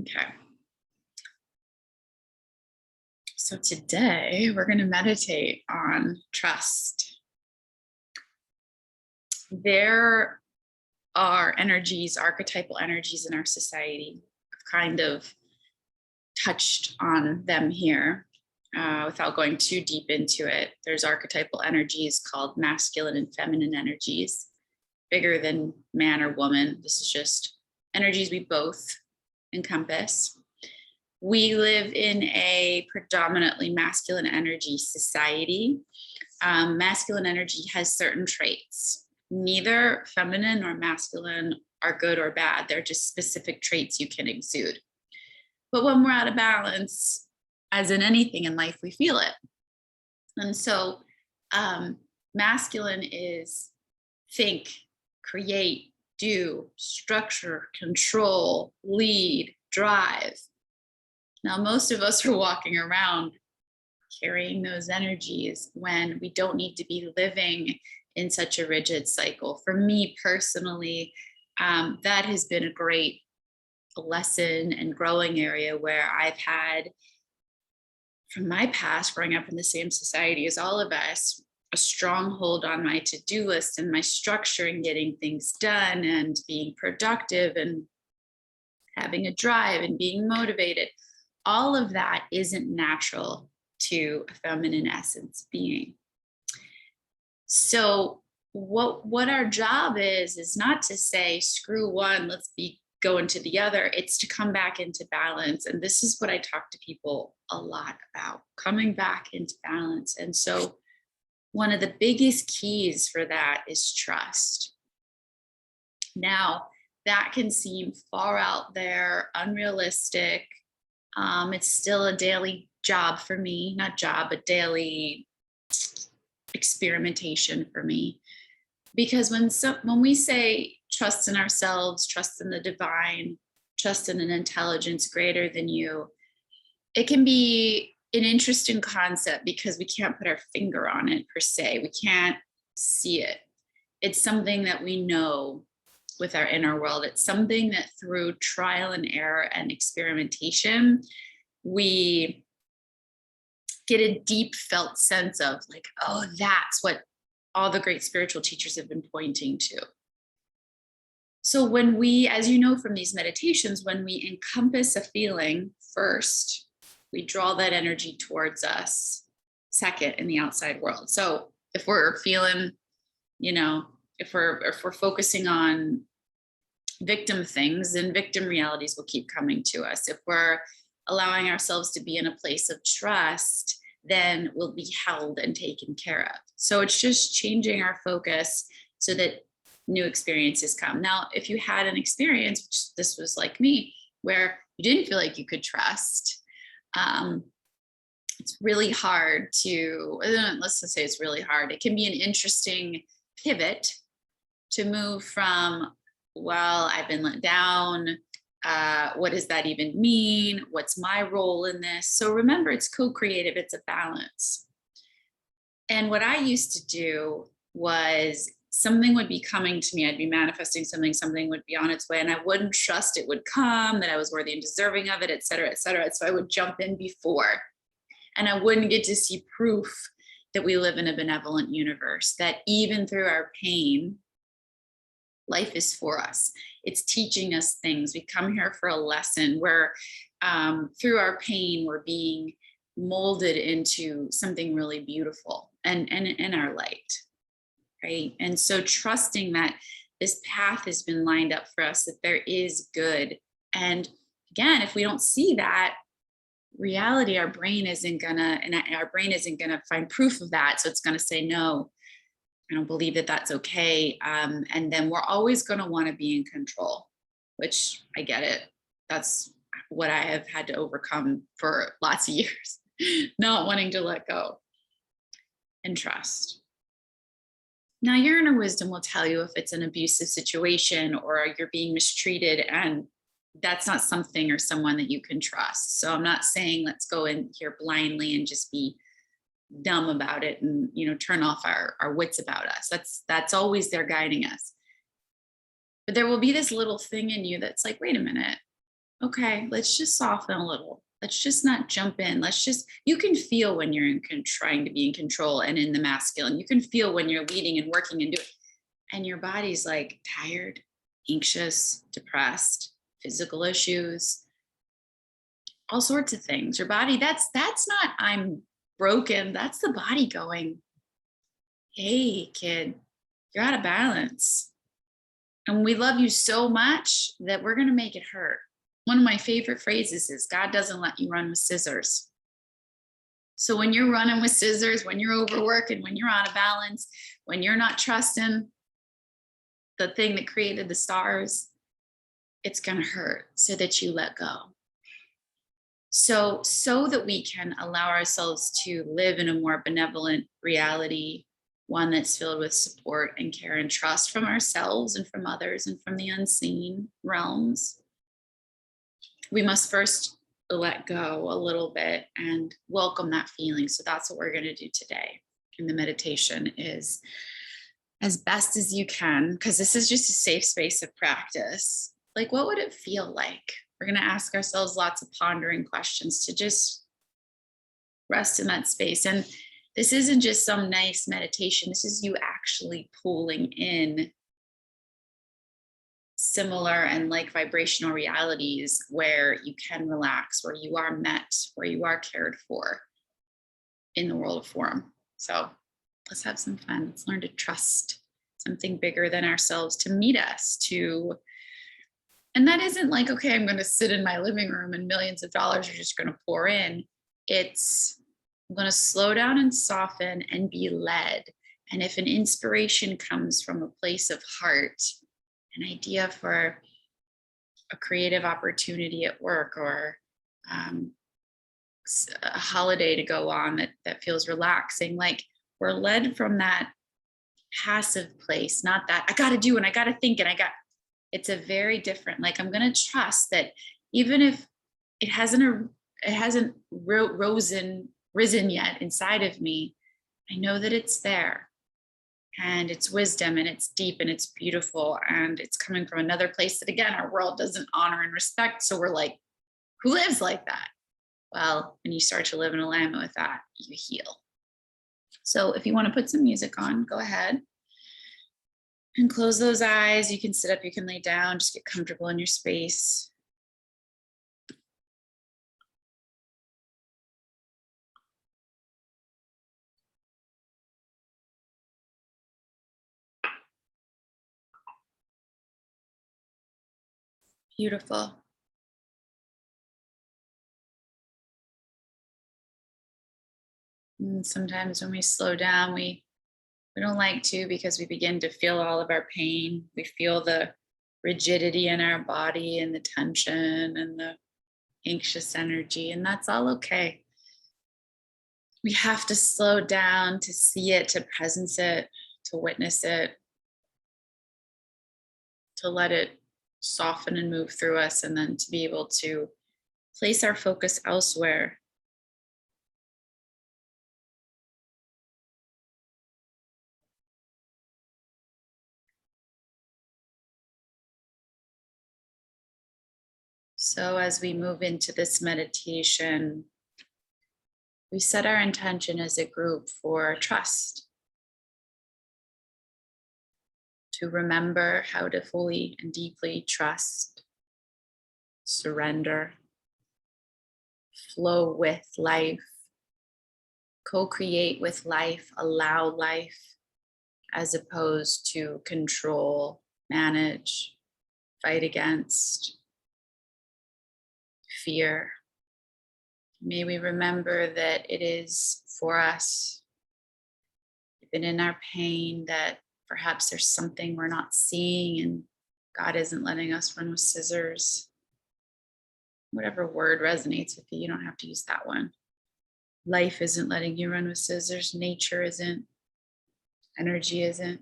Okay. So today we're going to meditate on trust. There are energies, archetypal energies in our society. I've kind of touched on them here without going too deep into it. There's archetypal energies called masculine and feminine energies, bigger than man or woman. This is just energies we both encompass. We live in a predominantly masculine energy society. Masculine energy has certain traits. Neither feminine nor masculine are good or bad. They're just specific traits you can exude. But when we're out of balance, as in anything in life, we feel it. And so masculine is think, create, do, structure, control, lead, drive. Now, most of us are walking around carrying those energies when we don't need to be living in such a rigid cycle. For me personally, that has been a great lesson and growing area where I've had, from my past, growing up in the same society as all of us, a stronghold on my to-do list and my structure and getting things done and being productive and having a drive and being motivated. All of that isn't natural to a feminine essence being. So what our job is not to say, screw one, let's go into the other. It's to come back into balance. And this is what I talk to people a lot about, coming back into balance. And so one of the biggest keys for that is trust. Now, that can seem far out there, unrealistic. It's still a daily job for me, not job, but daily experimentation for me. Because when we say trust in ourselves, trust in the divine, trust in an intelligence greater than you, it can be an interesting concept because we can't put our finger on it per se. We can't see it. It's something that we know with our inner world. It's something that through trial and error and experimentation, we get a deep felt sense of like, oh, that's what all the great spiritual teachers have been pointing to. So when we, as you know from these meditations, when we encompass a feeling first, we draw that energy towards us second in the outside world. So if we're feeling, if we're focusing on victim things, then victim realities will keep coming to us. If we're allowing ourselves to be in a place of trust, then we'll be held and taken care of. So it's just changing our focus so that new experiences come. Now, if you had an experience, which this was like me, where you didn't feel like you could trust, it's really hard to, let's just say it's really hard. It can be an interesting pivot to move from, well, I've been let down. What does that even mean? What's my role in this? So remember, it's co-creative, it's a balance. And what I used to do was something would be coming to me. I'd be manifesting something would be on its way, and I wouldn't trust it would come, that I was worthy and deserving of it, et cetera, et cetera. So I would jump in before, and I wouldn't get to see proof that we live in a benevolent universe, that even through our pain, life is for us. It's teaching us things. We come here for a lesson where through our pain, we're being molded into something really beautiful and in our light, right? And so trusting that this path has been lined up for us, that there is good. And again, if we don't see that reality, our brain isn't gonna find proof of that. So it's gonna say, no, I don't believe that that's okay. And then we're always going to want to be in control, which I get it. That's what I have had to overcome for lots of years, not wanting to let go and trust. Now, your inner wisdom will tell you if it's an abusive situation or you're being mistreated, and that's not something or someone that you can trust. So I'm not saying let's go in here blindly and just be dumb about it and turn off our wits about us. That's always there guiding us. But there will be this little thing in you that's like, wait a minute, Okay, let's just soften a little. Let's just not jump in. You can feel when you're trying to be in control and in the masculine. You can feel when you're leading and working and doing, and your body's like tired, anxious, depressed, physical issues, all sorts of things. Your body, that's not I'm broken. That's the body going, hey, kid, you're out of balance. And we love you so much that we're going to make it hurt. One of my favorite phrases is God doesn't let you run with scissors. So when you're running with scissors, when you're overworking, when you're out of balance, when you're not trusting the thing that created the stars, it's going to hurt so that you let go. So that we can allow ourselves to live in a more benevolent reality, one that's filled with support and care and trust from ourselves and from others and from the unseen realms, we must first let go a little bit and welcome that feeling. So that's what we're going to do today in the meditation, is as best as you can, because this is just a safe space of practice. Like, what would it feel like? We're going to ask ourselves lots of pondering questions to just rest in that space. And this isn't just some nice meditation. This is you actually pulling in similar and like vibrational realities where you can relax, where you are met, where you are cared for in the world of form. So let's have some fun. Let's learn to trust something bigger than ourselves to meet us, and that isn't like, okay, I'm going to sit in my living room and millions of dollars are just going to pour in. It's, I'm going to slow down and soften and be led. And if an inspiration comes from a place of heart, an idea for a creative opportunity at work, or a holiday to go on that feels relaxing, like we're led from that passive place, not that I got to do and I got to think and it's a very different, like, I'm going to trust that even if it hasn't risen yet inside of me, I know that it's there, and it's wisdom, and it's deep, and it's beautiful, and it's coming from another place that, again, our world doesn't honor and respect. So we're like, who lives like that? Well, when you start to live in alignment with that, you heal. So if you want to put some music on, go ahead and close those eyes. You can sit up, you can lay down, just get comfortable in your space. Beautiful. And sometimes when we slow down, we don't like to, because we begin to feel all of our pain. We feel the rigidity in our body and the tension and the anxious energy, and that's all okay. We have to slow down to see it, to presence it, to witness it, to let it soften and move through us, and then to be able to place our focus elsewhere. So as we move into this meditation, we set our intention as a group for trust, to remember how to fully and deeply trust, surrender, flow with life, co-create with life, allow life, as opposed to control, manage, fight against, fear. May we remember that it is for us, even in our pain, that perhaps there's something we're not seeing and God isn't letting us run with scissors. Whatever word resonates with you, you don't have to use that one. Life isn't letting you run with scissors. Nature isn't. Energy isn't.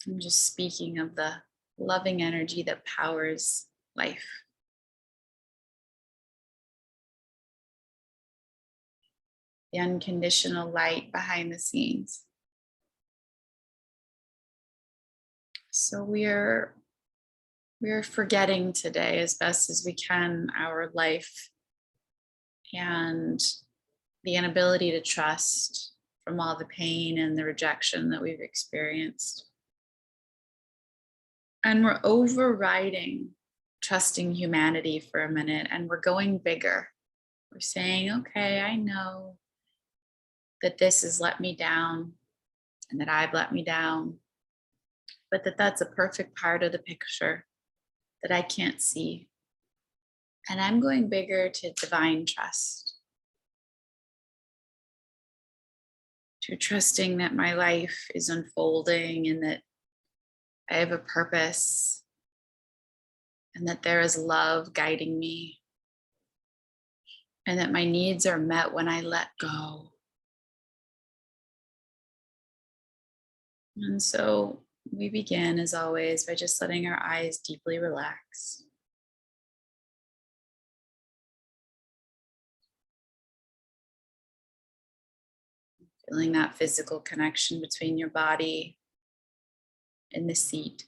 I'm just speaking of the loving energy that powers life. The unconditional light behind the scenes. So we're forgetting today as best as we can our life and the inability to trust from all the pain and the rejection that we've experienced. And we're overriding trusting humanity for a minute and we're going bigger. We're saying, okay, I know that this has let me down and that I've let me down, but that's a perfect part of the picture that I can't see. And I'm going bigger to divine trust, to trusting that my life is unfolding and that I have a purpose and that there is love guiding me and that my needs are met when I let go. And so we begin, as always, by just letting our eyes deeply relax. Feeling that physical connection between your body and the seat.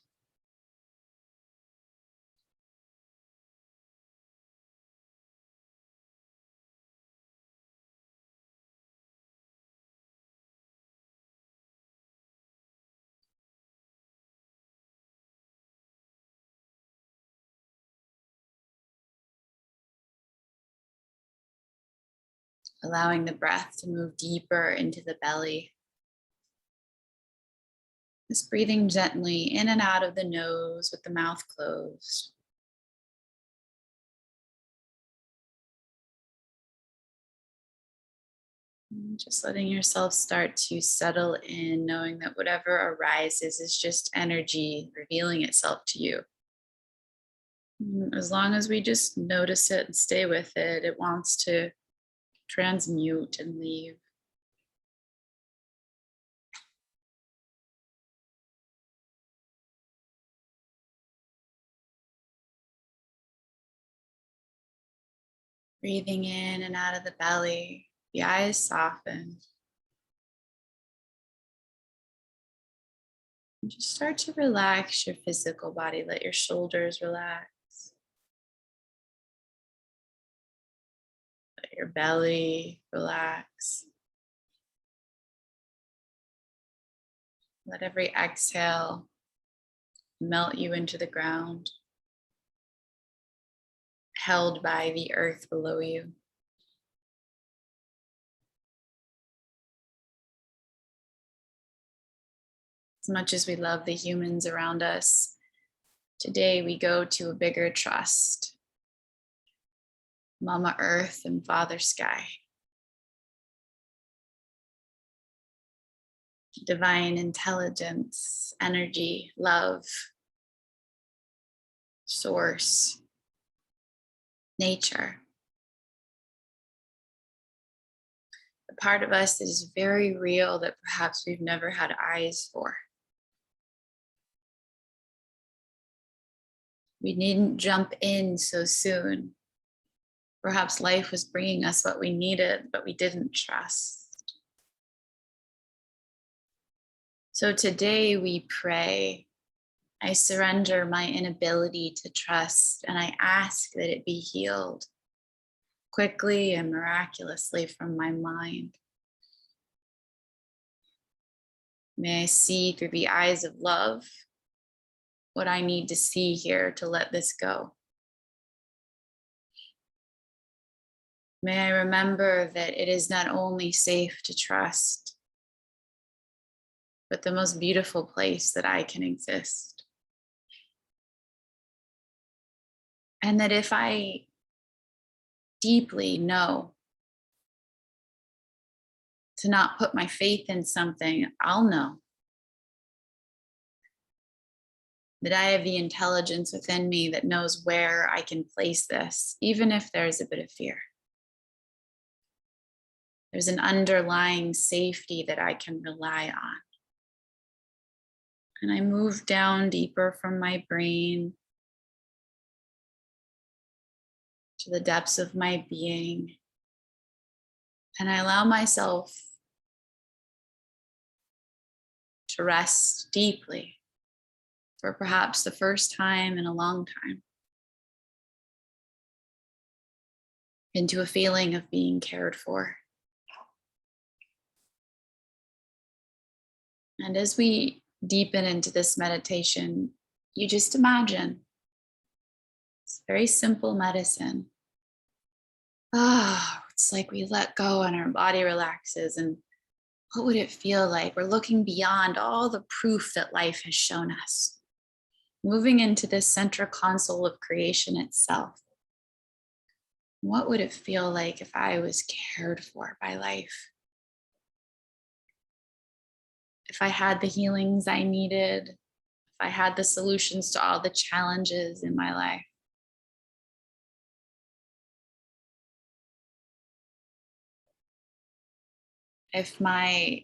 Allowing the breath to move deeper into the belly. Just breathing gently in and out of the nose with the mouth closed. And just letting yourself start to settle in, knowing that whatever arises is just energy revealing itself to you. As long as we just notice it and stay with it, it wants to transmute and leave. Breathing in and out of the belly, the eyes soften. And just start to relax your physical body. Let your shoulders relax. Let your belly relax. Let every exhale melt you into the ground, held by the earth below you. As much as we love the humans around us, today we go to a bigger trust. Mama Earth and Father Sky. Divine intelligence, energy, love, source, nature. The part of us that is very real that perhaps we've never had eyes for. We needn't jump in so soon. Perhaps life was bringing us what we needed, but we didn't trust. So today we pray, I surrender my inability to trust and I ask that it be healed quickly and miraculously from my mind. May I see through the eyes of love what I need to see here to let this go. May I remember that it is not only safe to trust, but the most beautiful place that I can exist. And that if I deeply know to not put my faith in something, I'll know that I have the intelligence within me that knows where I can place this, even if there's a bit of fear. There's an underlying safety that I can rely on. And I move down deeper from my brain to the depths of my being. And I allow myself to rest deeply for perhaps the first time in a long time, into a feeling of being cared for. And as we deepen into this meditation, you just imagine it's very simple medicine. It's like we let go and our body relaxes. And what would it feel like? We're looking beyond all the proof that life has shown us, moving into this central console of creation itself. What would it feel like if I was cared for by life? If I had the healings I needed, if I had the solutions to all the challenges in my life? If my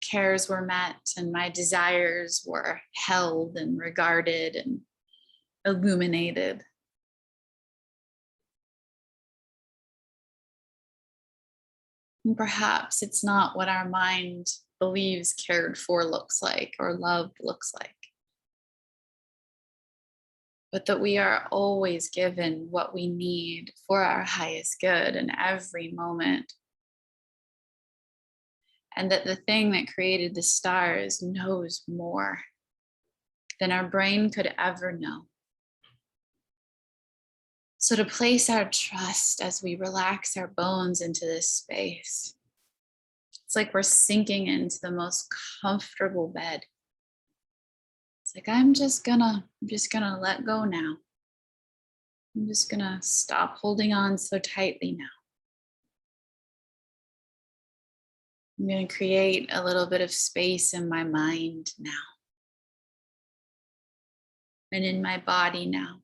cares were met and my desires were held and regarded and illuminated? And perhaps it's not what our mind believes cared for looks like or loved looks like, but that we are always given what we need for our highest good in every moment. And that the thing that created the stars knows more than our brain could ever know. So to place our trust as we relax our bones into this space, it's like we're sinking into the most comfortable bed. It's like, I'm just gonna let go now. I'm just gonna stop holding on so tightly now. I'm gonna create a little bit of space in my mind now. And in my body now.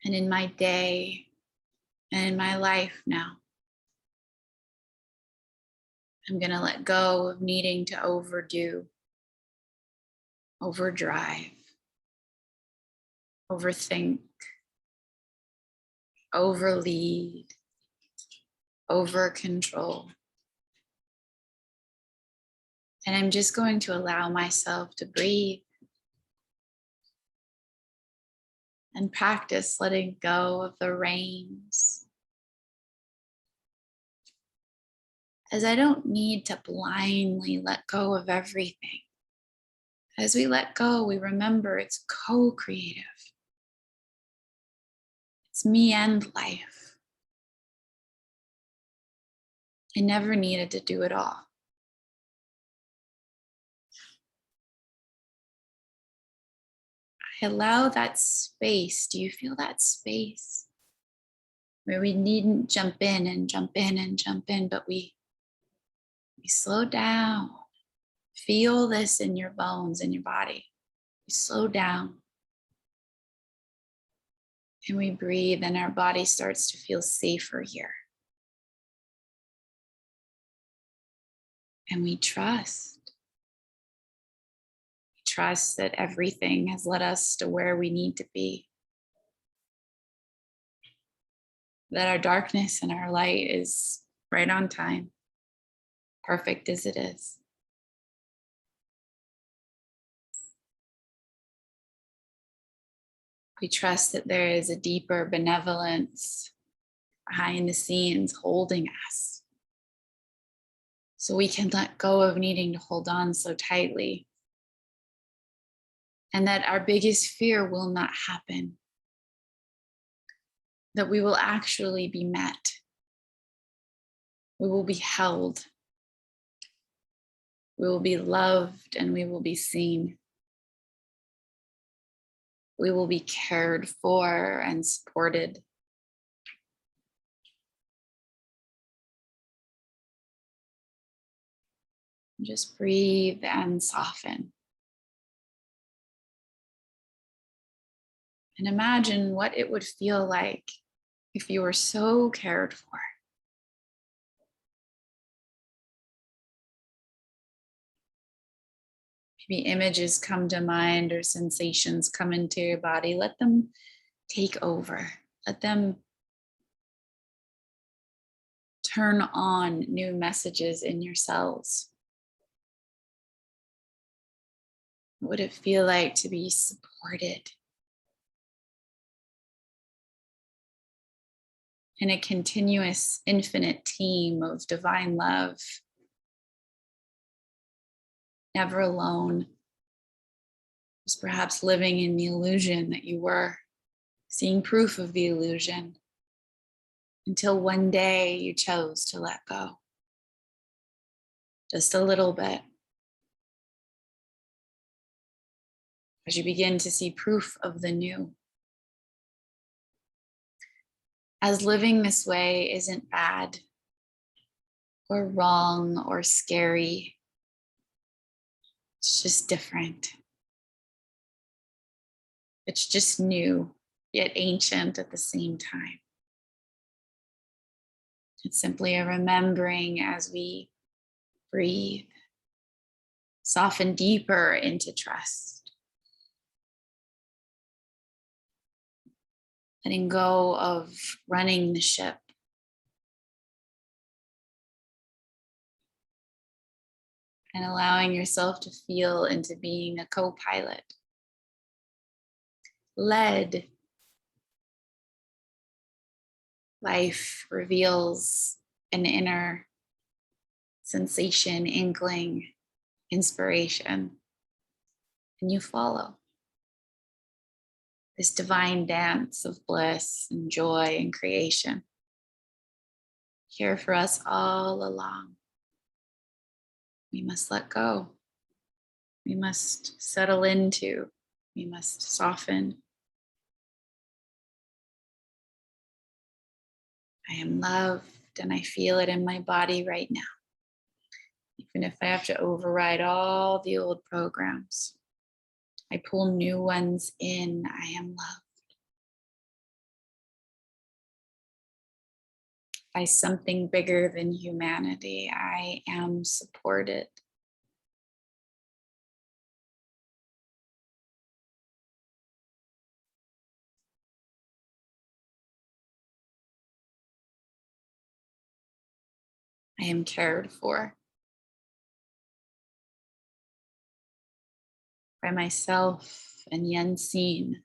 And in my day and in my life now. I'm going to let go of needing to overdo, overdrive, overthink, overlead, overcontrol. And I'm just going to allow myself to breathe and practice letting go of the reins. As I don't need to blindly let go of everything. As we let go, we remember it's co-creative. It's me and life. I never needed to do it all. I allow that space. Do you feel that space? Where we needn't jump in and jump in and jump in, but we slow down. Feel this in your bones, in your body. We slow down. And we breathe, and our body starts to feel safer here. And we trust. We trust that everything has led us to where we need to be. That our darkness and our light is right on time, perfect as it is. We trust that there is a deeper benevolence behind the scenes holding us. So we can let go of needing to hold on so tightly. And that our biggest fear will not happen. That we will actually be met. We will be held. We will be loved and we will be seen. We will be cared for and supported. Just breathe and soften. And imagine what it would feel like if you were so cared for. Maybe images come to mind or sensations come into your body. Let them take over. Let them turn on new messages in your cells. What would it feel like to be supported in a continuous, infinite team of divine love, never alone, just perhaps living in the illusion that you were, seeing proof of the illusion, until one day you chose to let go. Just a little bit. As you begin to see proof of the new. As living this way isn't bad or wrong or scary. It's just different. It's just new, yet ancient at the same time. It's simply a remembering as we breathe, soften deeper into trust. Letting go of running the ship. And allowing yourself to feel into being a co-pilot. Led. Life reveals an inner sensation, inkling, inspiration, and you follow. This divine dance of bliss and joy and creation. Here for us all along. We must let go. We must settle into. We must soften. I am loved and I feel it in my body right now. Even if I have to override all the old programs, I pull new ones in. I am loved by something bigger than humanity. I am supported. I am cared for by myself and the unseen.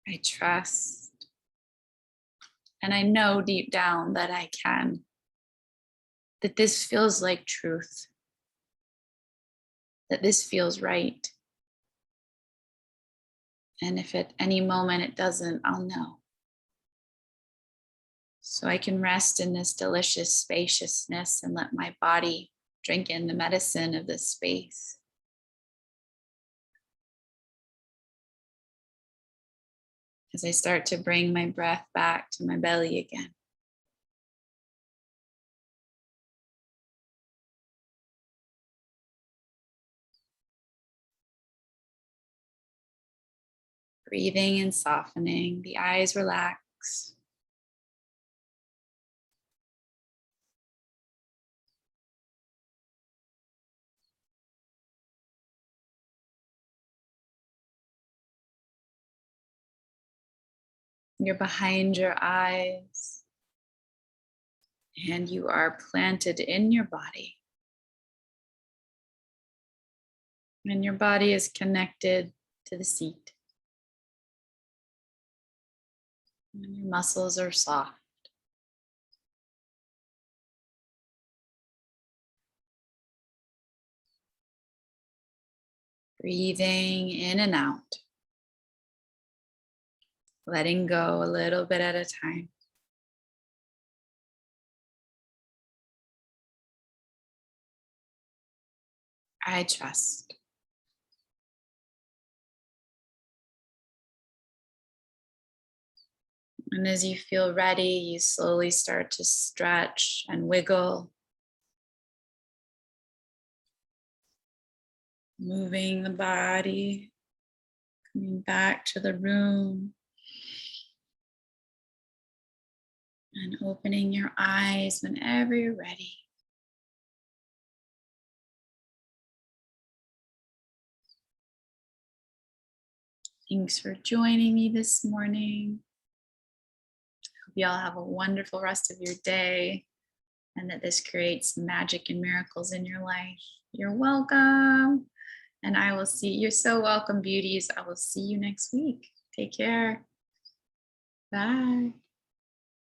I trust, and I know deep down that I can, that this feels like truth, that this feels right. And if at any moment it doesn't, I'll know. So I can rest in this delicious spaciousness and let my body drink in the medicine of this space. As I start to bring my breath back to my belly again. Breathing and softening, the eyes relax. You're behind your eyes and you are planted in your body. And your body is connected to the seat. And your muscles are soft. Breathing in and out. Letting go a little bit at a time. I trust. And as you feel ready, you slowly start to stretch and wiggle. Moving the body, coming back to the room. And opening your eyes whenever you're ready. Thanks for joining me this morning. Hope you all have a wonderful rest of your day. and that this creates magic and miracles in your life. You're welcome. And I will see, you're so welcome, beauties. I will see you next week. Take care. Bye.